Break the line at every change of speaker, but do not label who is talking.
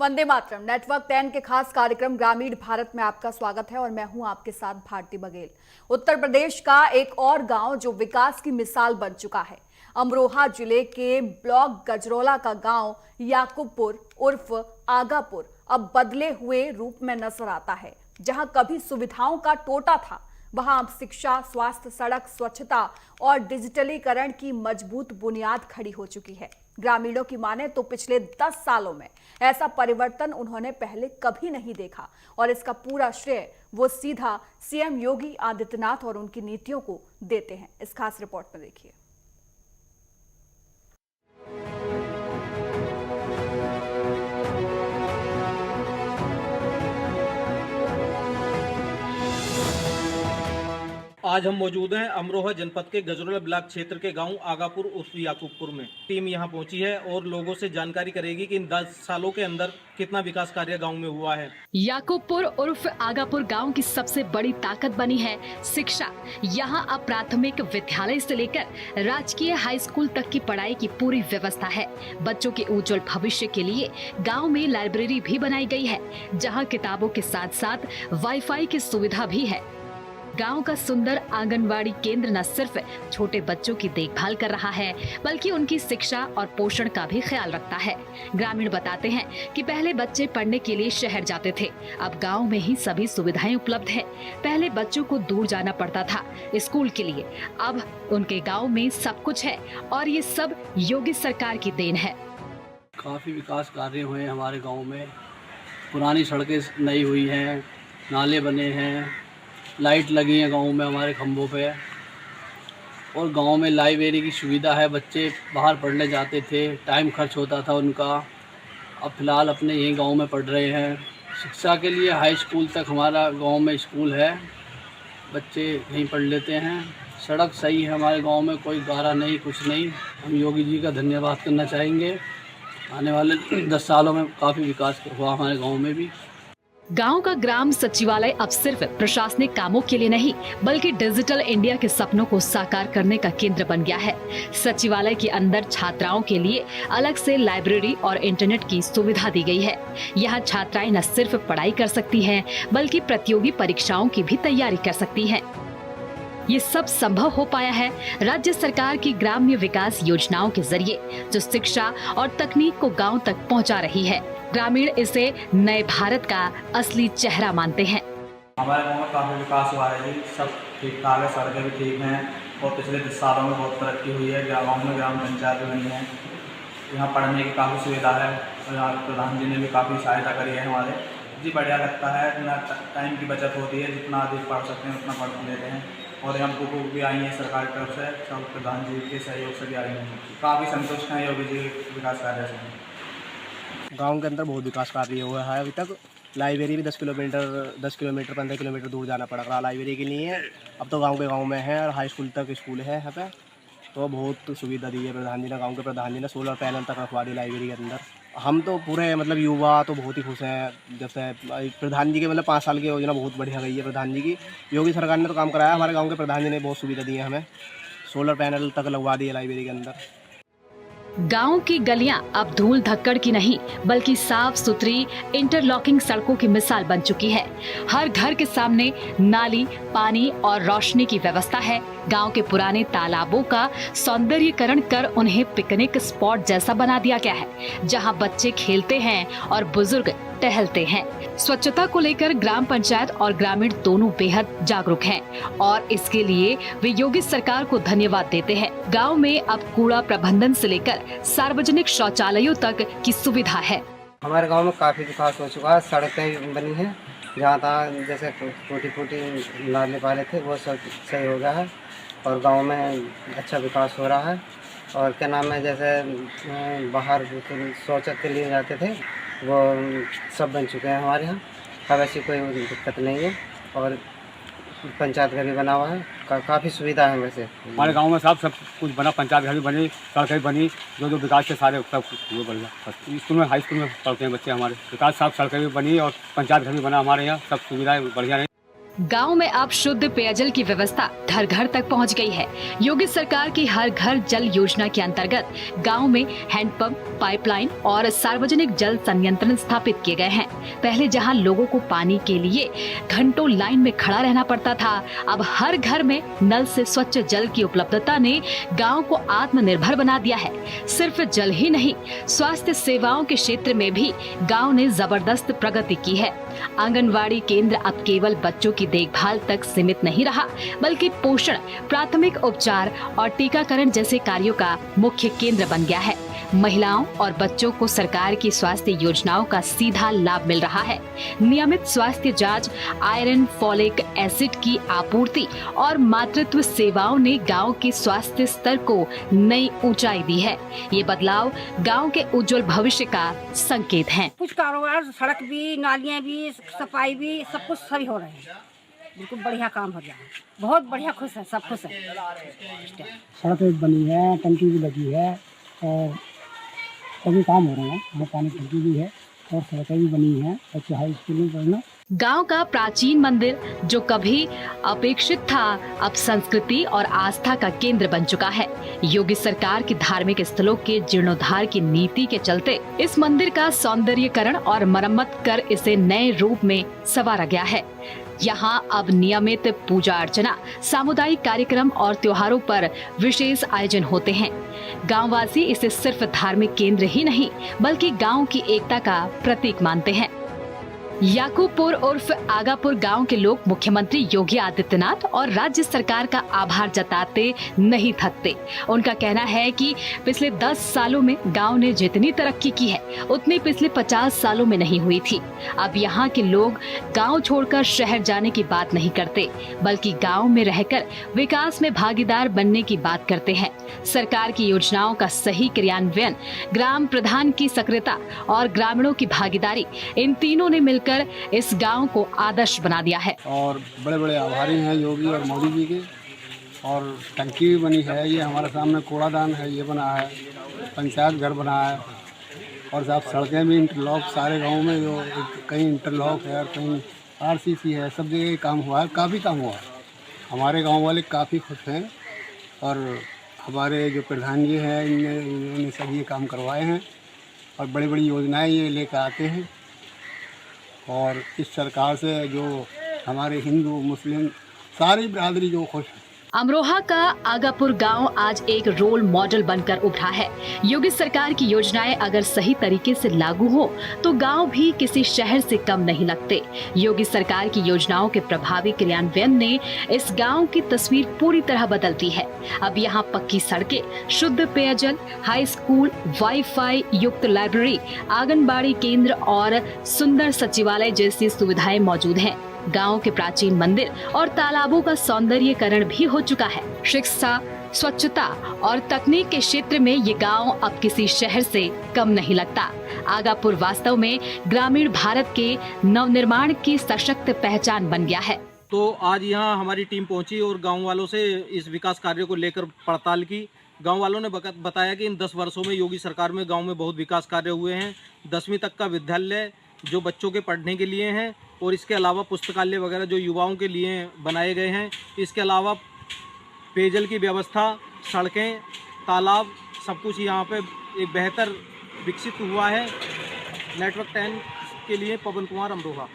Vande Mataram network 10 के खास कार्यक्रम ग्रामीण भारत में आपका स्वागत है और मैं हूं आपके साथ भारती बघेल। उत्तर प्रदेश का एक और गांव जो विकास की मिसाल बन चुका है। अमरोहा जिले के ब्लॉक गजरोला का गांव याकूबपुर उर्फ आगापुर अब बदले हुए रूप में नजर आता है। जहां कभी सुविधाओं का टोटा था, वहां अब शिक्षा, स्वास्थ्य, सड़क, स्वच्छता और डिजिटलीकरण की मजबूत बुनियाद खड़ी हो चुकी है। ग्रामीणों की माने तो पिछले 10 सालों में ऐसा परिवर्तन उन्होंने पहले कभी नहीं देखा और इसका पूरा श्रेय वो सीधा सीएम योगी आदित्यनाथ और उनकी नीतियों को देते हैं। इस खास रिपोर्ट में देखिए।
आज हम मौजूद हैं अमरोहा जनपद के गजरोला ब्लॉक क्षेत्र के गांव आगापुर उर्फ याकूबपुर में। टीम यहां पहुंची है और लोगों से जानकारी करेगी कि इन 10 सालों के अंदर कितना विकास कार्य गांव में हुआ है।
याकूबपुर उर्फ आगापुर गांव की सबसे बड़ी ताकत बनी है शिक्षा। यहां अब प्राथमिक विद्यालय से लेकर राजकीय हाई स्कूल तक की पढ़ाई की पूरी व्यवस्था है। बच्चों के उज्जवल भविष्य के लिए गाँव में लाइब्रेरी भी बनाई गई है, जहाँ किताबों के साथ साथ वाईफाई की सुविधा भी है। गांव का सुंदर आंगनवाड़ी केंद्र न सिर्फ छोटे बच्चों की देखभाल कर रहा है, बल्कि उनकी शिक्षा और पोषण का भी ख्याल रखता है। ग्रामीण बताते हैं कि पहले बच्चे पढ़ने के लिए शहर जाते थे, अब गांव में ही सभी सुविधाएं उपलब्ध है। पहले बच्चों को दूर जाना पड़ता था स्कूल के लिए, अब उनके गाँव में सब कुछ है और ये सब योगी सरकार की देन है।
काफ़ी विकास कार्य हुए हमारे गाँव में। पुरानी सड़कें नई हुई हैं, नाले बने हैं, लाइट लगी है गांव में हमारे खंभों पे, और गांव में लाइब्रेरी की सुविधा है। बच्चे बाहर पढ़ने जाते थे, टाइम खर्च होता था उनका, अब फ़िलहाल अपने यहीं गांव में पढ़ रहे हैं। शिक्षा के लिए हाई स्कूल तक हमारा गांव में स्कूल है, बच्चे यहीं पढ़ लेते हैं। सड़क सही है हमारे गांव में, कोई गारा नहीं, कुछ नहीं। हम योगी जी का धन्यवाद करना चाहेंगे। आने वाले 10 सालों में काफ़ी विकास हुआ हमारे गाँव में भी।
गांव का ग्राम सचिवालय अब सिर्फ प्रशासनिक कामों के लिए नहीं, बल्कि डिजिटल इंडिया के सपनों को साकार करने का केंद्र बन गया है। सचिवालय के अंदर छात्राओं के लिए अलग से लाइब्रेरी और इंटरनेट की सुविधा दी गई है। यहाँ छात्राएं न सिर्फ पढ़ाई कर सकती हैं, बल्कि प्रतियोगी परीक्षाओं की भी तैयारी कर सकती हैं। ये सब संभव हो पाया है राज्य सरकार की ग्राम्य विकास योजनाओं के जरिए, जो शिक्षा और तकनीक को गाँव तक पहुँचा रही है। ग्रामीण इसे नए भारत का असली चेहरा मानते हैं।
हमारे गाँव में काफ़ी विकास हुआ है जी, सब ठीक ठाक है, सड़कें भी ठीक हैं और पिछले 10 सालों में बहुत तरक्की हुई है। गाँव में ग्राम पंचायत भी बनी है, यहाँ पढ़ने की काफ़ी सुविधा है और यहाँ प्रधान जी ने भी काफ़ी सहायता करी है हमारे जी। बढ़िया लगता है, इतना टाइम की बचत होती है, जितना अधिक पढ़ सकते हैं उतना पढ़ लेते हैं। और यहाँ बुक भी आई है सरकार की तरफ से, सब प्रधान जी के सहयोग से भी आई हैं। काफ़ी संतुष्ट हैं योगी जी विकास कार्य से।
गांव के अंदर बहुत विकास कार्य हुआ है अभी तक। लाइब्रेरी भी 10 किलोमीटर 15 किलोमीटर दूर जाना पड़ रहा लाइब्रेरी के लिए। अब तो गांव में है और हाई स्कूल तक स्कूल है यहाँ पे, तो बहुत सुविधा दी है प्रधान जी ने। गांव के प्रधान जी ने सोलर पैनल तक रखवा दी लाइब्रेरी के अंदर। हम तो पूरे युवा तो बहुत ही खुश हैं। जैसे प्रधान जी के 5 साल की योजना बहुत बढ़िया गई है प्रधान जी की। योगी सरकार ने तो काम कराया, हमारे गाँव के प्रधान जी ने बहुत सुविधा दी है हमें। सोलर पैनल तक लगवा दिए लाइब्रेरी के अंदर।
गांव की गलियां अब धूल धक्कड़ की नहीं, बल्कि साफ सुथरी इंटरलॉकिंग सड़कों की मिसाल बन चुकी है। हर घर के सामने नाली, पानी और रोशनी की व्यवस्था है। गांव के पुराने तालाबों का सौंदर्यीकरण कर उन्हें पिकनिक स्पॉट जैसा बना दिया गया है, जहां बच्चे खेलते हैं और बुजुर्ग टहलते हैं। स्वच्छता को लेकर ग्राम पंचायत और ग्रामीण दोनों बेहद जागरूक हैं और इसके लिए वे योगी सरकार को धन्यवाद देते हैं। गांव में अब कूड़ा प्रबंधन से लेकर सार्वजनिक शौचालयों तक की सुविधा है।
हमारे गांव में काफ़ी विकास हो चुका है। सड़कें बनी हैं, जहाँ तहाँ जैसे टूटी नाले पाले थे वो सब सही हो गया है और गांव में अच्छा विकास हो रहा है। और क्या नाम है, जैसे बाहर शौच के लिए जाते थे वो सब बन चुके हैं हमारे यहाँ। अब ऐसी कोई दिक्कत नहीं है और पंचायत घर भी बना हुआ है, काफ़ी सुविधा है। वैसे
हमारे गांव में सब कुछ बना, पंचायत घर भी बनी, सड़कें भी बनी, जो विकास के सारे सब हुए बढ़िया। स्कूल में हाई स्कूल में पढ़ते हैं बच्चे हमारे, विकास साफ सड़कें भी बनी और पंचायत घर भी बना हमारे यहाँ, सब सुविधाएं बढ़िया है।
गांव में अब शुद्ध पेयजल की व्यवस्था घर घर तक पहुंच गई है। योगी सरकार की हर घर जल योजना के अंतर्गत गांव में हैंडपंप, पाइपलाइन और सार्वजनिक जल संयंत्रण स्थापित किए गए हैं। पहले जहां लोगों को पानी के लिए घंटों लाइन में खड़ा रहना पड़ता था, अब हर घर में नल से स्वच्छ जल की उपलब्धता ने गाँव को आत्मनिर्भर बना दिया है। सिर्फ जल ही नहीं, स्वास्थ्य सेवाओं के क्षेत्र में भी गाँव ने जबरदस्त प्रगति की है। आंगनवाड़ी केंद्र अब केवल बच्चों की देखभाल तक सीमित नहीं रहा, बल्कि पोषण, प्राथमिक उपचार और टीकाकरण जैसे कार्यों का मुख्य केंद्र बन गया है। महिलाओं और बच्चों को सरकार की स्वास्थ्य योजनाओं का सीधा लाभ मिल रहा है। नियमित स्वास्थ्य जांच, आयरन, फॉलिक एसिड की आपूर्ति और मातृत्व सेवाओं ने गांव के स्वास्थ्य स्तर को नई ऊंचाई दी है। ये बदलाव गांव के उज्जवल भविष्य का संकेत हैं।
कुछ कारोबार, सड़क भी, नालियाँ भी, सफाई भी, सब कुछ सही हो रहे हैं। बिल्कुल बढ़िया काम हो रहा है, बहुत बढ़िया, खुश है, सब खुश है।
सड़क बनी है, टंकी भी लगी है और सभी काम हो रहे हैं। हमें पानी टंकी भी है और सड़कें भी बनी हैं। बच्चे हाई स्कूल में पढ़ना।
गांव का प्राचीन मंदिर जो कभी अपेक्षित था, अब संस्कृति और आस्था का केंद्र बन चुका है। योगी सरकार की धार्मिक स्थलों के जीर्णोद्धार की नीति के चलते इस मंदिर का सौंदर्यीकरण और मरम्मत कर इसे नए रूप में संवारा गया है। यहाँ अब नियमित पूजा अर्चना, सामुदायिक कार्यक्रम और त्योहारों पर विशेष आयोजन होते हैं। गांववासी इसे सिर्फ धार्मिक केंद्र ही नहीं, बल्कि गांव की एकता का प्रतीक मानते हैं। याकूबपुर उर्फ आगापुर गांव के लोग मुख्यमंत्री योगी आदित्यनाथ और राज्य सरकार का आभार जताते नहीं थकते। उनका कहना है कि पिछले 10 सालों में गांव ने जितनी तरक्की की है, उतनी पिछले 50 सालों में नहीं हुई थी। अब यहाँ के लोग गांव छोड़कर शहर जाने की बात नहीं करते, बल्कि गांव में रहकर विकास में भागीदार बनने की बात करते हैं। सरकार की योजनाओं का सही क्रियान्वयन, ग्राम प्रधान की सक्रियता और ग्रामीणों की भागीदारी, इन तीनों ने मिलकर इस गांव को आदर्श बना दिया है।
और बड़े बड़े आभारी हैं योगी और मोदी जी के। और टंकी भी बनी है, ये हमारे सामने कूड़ादान है, ये बना है, पंचायत घर बना है और साहब सड़कें भी इंटरलॉक सारे गांव में, जो कहीं इंटरलॉक है और कहीं आरसीसी है, सब जगह काम हुआ है, काफ़ी काम हुआ है। हमारे गांव वाले काफ़ी खुश हैं और हमारे जो प्रधान जी हैं इन्होंने सब ये काम करवाए हैं और बड़ी बड़ी योजनाएं ये लेकर आते हैं। और इस सरकार से जो हमारे हिंदू, मुस्लिम सारी बिरादरी जो खुश है।
अमरोहा का आगापुर गांव आज एक रोल मॉडल बनकर उभरा है। योगी सरकार की योजनाएं अगर सही तरीके से लागू हो तो गांव भी किसी शहर से कम नहीं लगते। योगी सरकार की योजनाओं के प्रभावी क्रियान्वयन ने इस गांव की तस्वीर पूरी तरह बदल दी है। अब यहां पक्की सड़कें, शुद्ध पेयजल, हाई स्कूल, वाईफाई युक्त लाइब्रेरी, आंगनबाड़ी केंद्र और सुंदर सचिवालय जैसी सुविधाएं मौजूद हैं। गांव के प्राचीन मंदिर और तालाबों का सौंदर्यीकरण भी हो चुका है। शिक्षा, स्वच्छता और तकनीक के क्षेत्र में ये गांव अब किसी शहर से कम नहीं लगता। आगापुर वास्तव में ग्रामीण भारत के नवनिर्माण की सशक्त पहचान बन गया है।
तो आज यहाँ हमारी टीम पहुंची और गांव वालों से इस विकास कार्यों को लेकर पड़ताल की। गांव वालों ने बताया कि इन 10 वर्षों में योगी सरकार में गांव में बहुत विकास कार्य हुए हैं। 10वीं तक का विद्यालय जो बच्चों के पढ़ने के लिए हैं और इसके अलावा पुस्तकालय वगैरह जो युवाओं के लिए बनाए गए हैं। इसके अलावा पेयजल की व्यवस्था, सड़कें, तालाब, सब कुछ यहाँ पे एक बेहतर विकसित हुआ है। नेटवर्क 10 के लिए पवन कुमार, अमरोहा।